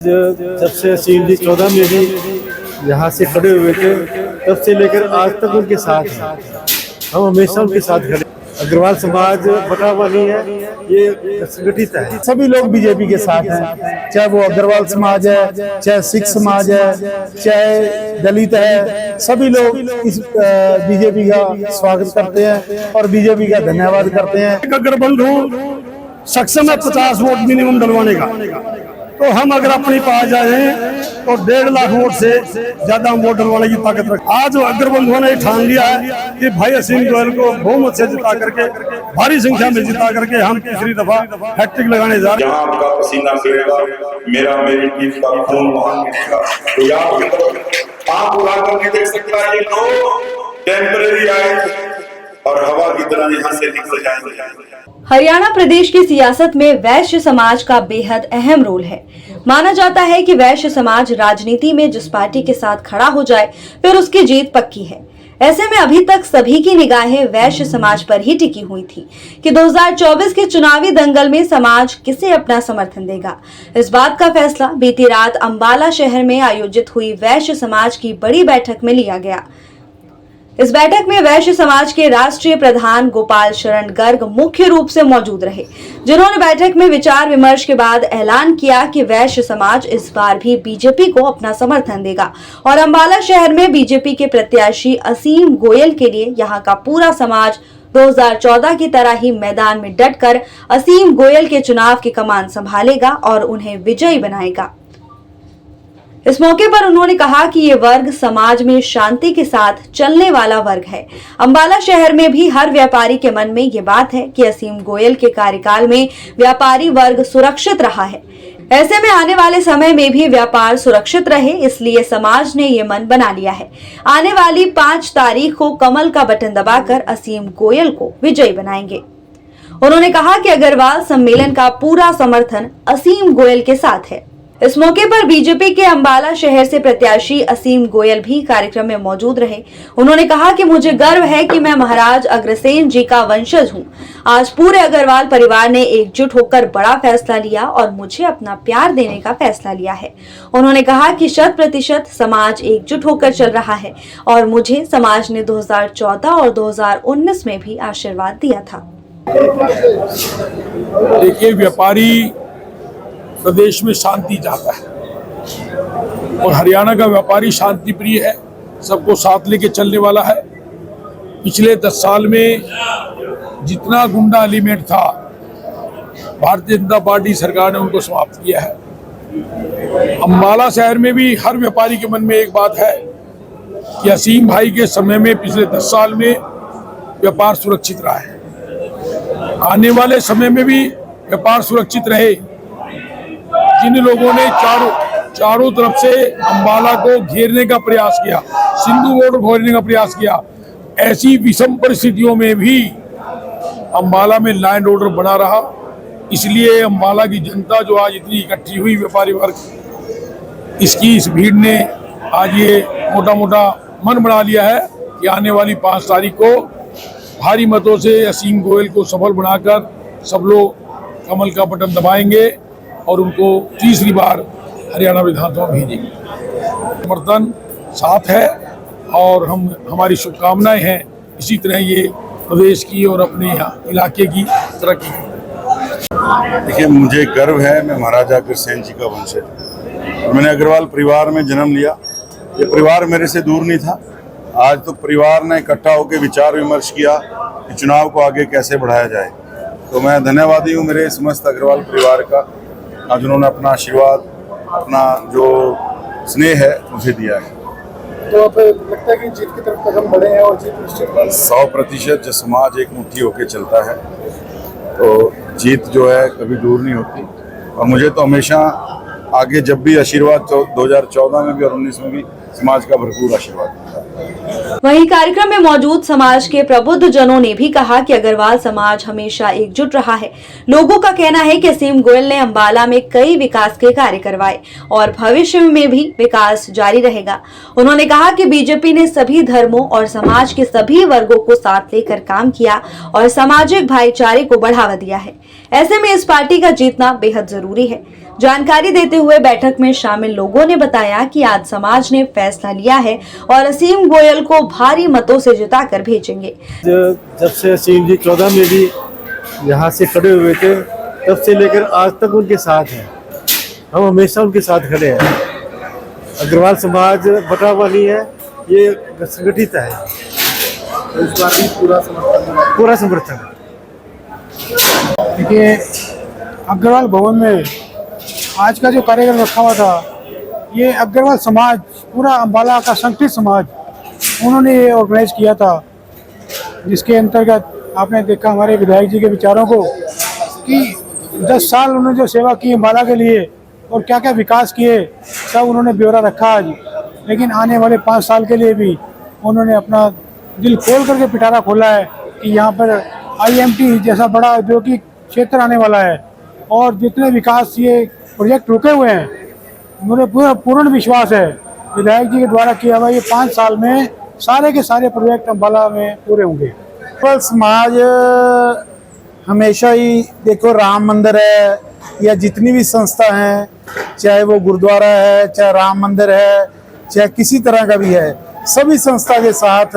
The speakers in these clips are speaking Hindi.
जब से असीम जी 14 में भी यहाँ से खड़े हुए थे, तब से लेकर आज तक उनके साथ हैं। हम हमेशा उनके साथ खड़े। अग्रवाल समाज बटा हुआ नहीं है, ये संगठित है। सभी लोग बीजेपी के साथ हैं, चाहे वो अग्रवाल समाज है, चाहे सिख समाज है, चाहे दलित है, सभी लोग इस बीजेपी का स्वागत करते हैं और बीजेपी का धन्यवाद करते हैं। अगर बंधु सक्षम है 50 वोट मिनिमम डलवाने का, तो हम अगर अपनी पास जाए तो 1.5 लाख वोट से ज्यादा हम वोट डलवाने की ताकत रखते। आज अगर बंधुओं ने ठान लिया है कि भाई असीम गोयल को बहुमत से जिता करके, भारी संख्या में जिता करके हम तीसरी दफा हैट्रिक लगाने जा रहे हैं। जहां आपका पसीना गिरेगा, मेरी टीम का खून वहां गिरेगा। तो यहाँ आप उड़ा करके देख सकता है, ये लोग टेम्परेरी आए और हवा की तरह यहाँ से निकल जाएंगे। हरियाणा प्रदेश की सियासत में वैश्य समाज का बेहद अहम रोल है। माना जाता है कि वैश्य समाज राजनीति में जिस पार्टी के साथ खड़ा हो जाए, फिर उसकी जीत पक्की है। ऐसे में अभी तक सभी की निगाहें वैश्य समाज पर ही टिकी हुई थी कि 2024 के चुनावी दंगल में समाज किसे अपना समर्थन देगा। इस बात का फैसला बीती रात अंबाला शहर में आयोजित हुई वैश्य समाज की बड़ी बैठक में लिया गया। इस बैठक में वैश्य समाज के राष्ट्रीय प्रधान गोपाल शरण गर्ग मुख्य रूप से मौजूद रहे, जिन्होंने बैठक में विचार विमर्श के बाद ऐलान किया कि वैश्य समाज इस बार भी बीजेपी को अपना समर्थन देगा और अंबाला शहर में बीजेपी के प्रत्याशी असीम गोयल के लिए यहां का पूरा समाज 2014 की तरह ही मैदान में डटकर असीम गोयल के चुनाव की कमान संभालेगा और उन्हें विजयी बनाएगा। इस मौके पर उन्होंने कहा कि ये वर्ग समाज में शांति के साथ चलने वाला वर्ग है। अंबाला शहर में भी हर व्यापारी के मन में ये बात है कि असीम गोयल के कार्यकाल में व्यापारी वर्ग सुरक्षित रहा है। ऐसे में आने वाले समय में भी व्यापार सुरक्षित रहे, इसलिए समाज ने ये मन बना लिया है। आने वाली 5 तारीख को कमल का बटन दबाकर असीम गोयल को विजयी बनाएंगे। उन्होंने कहा कि अग्रवाल सम्मेलन का पूरा समर्थन असीम गोयल के साथ है। इस मौके पर बीजेपी के अंबाला शहर से प्रत्याशी असीम गोयल भी कार्यक्रम में मौजूद रहे। उन्होंने कहा कि मुझे गर्व है कि मैं महाराज अग्रसेन जी का वंशज हूं। आज पूरे अग्रवाल परिवार ने एकजुट होकर बड़ा फैसला लिया और मुझे अपना प्यार देने का फैसला लिया है। उन्होंने कहा कि 100% समाज एकजुट होकर चल रहा है और मुझे समाज ने 2014 और 2019 में भी आशीर्वाद दिया था। देखिए, व्यापारी प्रदेश में शांति चाहता है और हरियाणा का व्यापारी शांति प्रिय है, सबको साथ लेके चलने वाला है। पिछले 10 साल में जितना गुंडा एलिमेंट था, भारतीय जनता पार्टी सरकार ने उनको समाप्त किया है। अंबाला शहर में भी हर व्यापारी के मन में एक बात है कि असीम भाई के समय में पिछले 10 साल में व्यापार सुरक्षित रहा है। आने वाले समय में भी व्यापार सुरक्षित रहे। जिन लोगों ने चारों तरफ से अंबाला को घेरने का प्रयास किया, सिंधु बॉर्डर घेरने का प्रयास किया, ऐसी विषम परिस्थितियों में भी अंबाला में लॉ एंड ऑर्डर बना रहा। इसलिए अंबाला की जनता जो आज इतनी इकट्ठी हुई, व्यापारी वर्ग, इस भीड़ ने आज ये मोटा मन बना लिया है कि आने वाली 5 तारीख को भारी मतों से असीम गोयल को सफल बनाकर सब लोग कमल का बटन दबाएंगे और उनको तीसरी बार हरियाणा विधानसभा भेजेंगे। समर्थन साथ है और हमारी शुभकामनाएं हैं इसी तरह ये प्रदेश की और अपने इलाके की तरक्की। देखिए, मुझे गर्व है, मैं महाराजा अग्रसेन जी का वंशज। मैंने अग्रवाल परिवार में जन्म लिया। ये परिवार मेरे से दूर नहीं था। आज तो परिवार ने इकट्ठा होकर विचार विमर्श किया कि चुनाव को आगे कैसे बढ़ाया जाए। तो मैं धन्यवादी हूँ मेरे समस्त अग्रवाल परिवार का, आज उन्होंने अपना आशीर्वाद, अपना जो स्नेह है मुझे दिया है। तो अब लगता है कि जीत की तरफ कदम बढ़े हैं और जीत निश्चित 100% जो समाज एक मुट्ठी होकर चलता है तो जीत जो है कभी दूर नहीं होती। और मुझे तो हमेशा आगे जब भी आशीर्वाद 2014 में भी और 19 में भी समाज का भरपूर आशीर्वाद। वहीं कार्यक्रम में मौजूद समाज के प्रबुद्ध जनों ने भी कहा कि अग्रवाल समाज हमेशा एकजुट रहा है। लोगों का कहना है कि असीम गोयल ने अंबाला में कई विकास के कार्य करवाए और भविष्य में भी विकास जारी रहेगा। उन्होंने कहा कि बीजेपी ने सभी धर्मों और समाज के सभी वर्गों को साथ लेकर काम किया और सामाजिक भाईचारे को बढ़ावा दिया है। ऐसे में इस पार्टी का जीतना बेहद जरूरी है। जानकारी देते हुए बैठक में शामिल लोगों ने बताया कि आज समाज ने फैसला लिया है और असीम गोयल को भारी मतों से जिताकर भेजेंगे। जब से असीम जी 14 में भी यहाँ से खड़े हुए थे, तब से लेकर आज तक उनके साथ हैं। हम हमेशा उनके साथ खड़े हैं। अग्रवाल समाज बटा हुआ नहीं है, ये संगठित है। इस बार भी पूरा समर्थन। देखिए, अग्रवाल भवन में आज का जो कार्यक्रम रखा हुआ था, ये अग्रवाल समाज, पूरा अम्बाला का संगठित समाज, उन्होंने ये ऑर्गेनाइज किया था, जिसके अंतर्गत आपने देखा हमारे विधायक जी के विचारों को कि 10 साल उन्होंने जो सेवा की अम्बाला के लिए और क्या क्या विकास किए, सब उन्होंने ब्यौरा रखा आज। लेकिन आने वाले 5 साल के लिए भी उन्होंने अपना दिल खोल करके पिटारा खोला है कि यहाँ पर IMT जैसा बड़ा औद्योगिक क्षेत्र आने वाला है और जितने विकास ये प्रोजेक्ट रुके हुए हैं, मुझे पूर्ण विश्वास है विधायक जी के द्वारा किया हुआ ये 5 साल में सारे के सारे प्रोजेक्ट अम्बाला में पूरे होंगे। अग्रवाल समाज हमेशा ही, देखो, राम मंदिर है या जितनी भी संस्था हैं, चाहे वो गुरुद्वारा है, चाहे राम मंदिर है, चाहे किसी तरह का भी है, सभी संस्था के साथ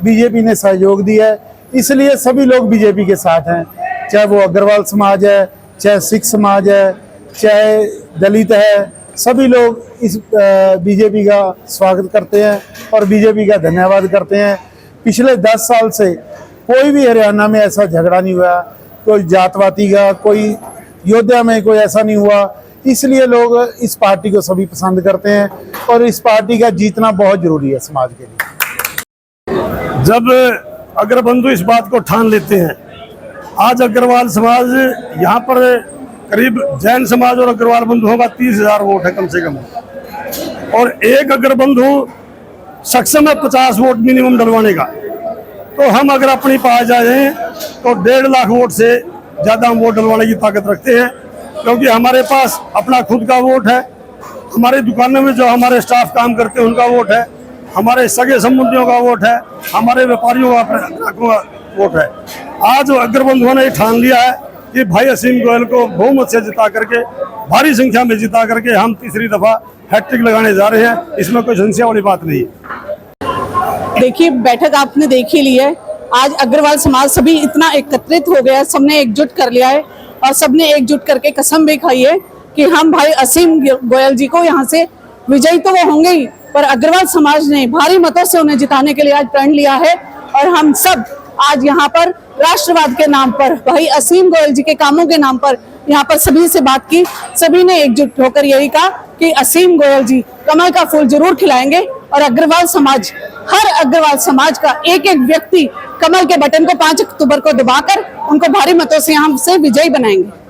बीजेपी ने सहयोग दिया है। इसलिए सभी लोग बीजेपी के साथ हैं, चाहे वो अग्रवाल समाज है, चाहे सिख समाज है, चाहे दलित है, सभी लोग इस बीजेपी का स्वागत करते हैं और बीजेपी का धन्यवाद करते हैं। पिछले 10 साल से कोई भी हरियाणा में ऐसा झगड़ा नहीं हुआ, कोई जातवाती का, कोई योद्धा में कोई ऐसा नहीं हुआ। इसलिए लोग इस पार्टी को सभी पसंद करते हैं और इस पार्टी का जीतना बहुत जरूरी है समाज के लिए। जब अग्रबंधु इस बात को ठान लेते हैं, आज अग्रवाल समाज यहाँ पर करीब जैन समाज और अग्रवाल बंधुओं का 30,000 वोट है कम से कम, और एक अग्रबंधु सक्षम है 50 वोट मिनिमम डलवाने का। तो हम अगर अपनी पास जाए तो 1.5 लाख वोट से ज़्यादा हम वोट डलवाने की ताकत रखते हैं, क्योंकि हमारे पास अपना खुद का वोट है, हमारी दुकानों में जो हमारे स्टाफ काम करते हैं उनका वोट है, हमारे सगे संबंधियों का वोट है, हमारे व्यापारियों का वोट है। आज अग्रबंधुओं ने ठान लिया है कि भाई असीम गोयल को बहुमत से जिता करके, भारी संख्या में जिता करके हम तीसरी दफा हैट्रिक लगाने जा रहे हैं। इसमें कोई संशय वाली बात नहीं है। देखिए, बैठक आपने देख ही ली है। आज अग्रवाल समाज सभी इतना एकत्रित हो गया, सबने एकजुट कर लिया है और सबने एकजुट करके कसम भी खाई है कि हम भाई असीम गोयल जी को यहाँ से विजयी तो वो होंगे ही, पर अग्रवाल समाज ने भारी मतों से उन्हें जिताने के लिए आज प्रण लिया है। और हम सब आज यहाँ पर राष्ट्रवाद के नाम पर, भाई असीम गोयल जी के कामों के नाम पर यहाँ पर सभी से बात की, सभी ने एकजुट होकर यही कहा कि असीम गोयल जी कमल का फूल जरूर खिलाएंगे और अग्रवाल समाज, हर अग्रवाल समाज का एक एक व्यक्ति कमल के बटन को 5 अक्टूबर को दबाकर उनको भारी मतों से यहाँ से विजयी बनाएंगे।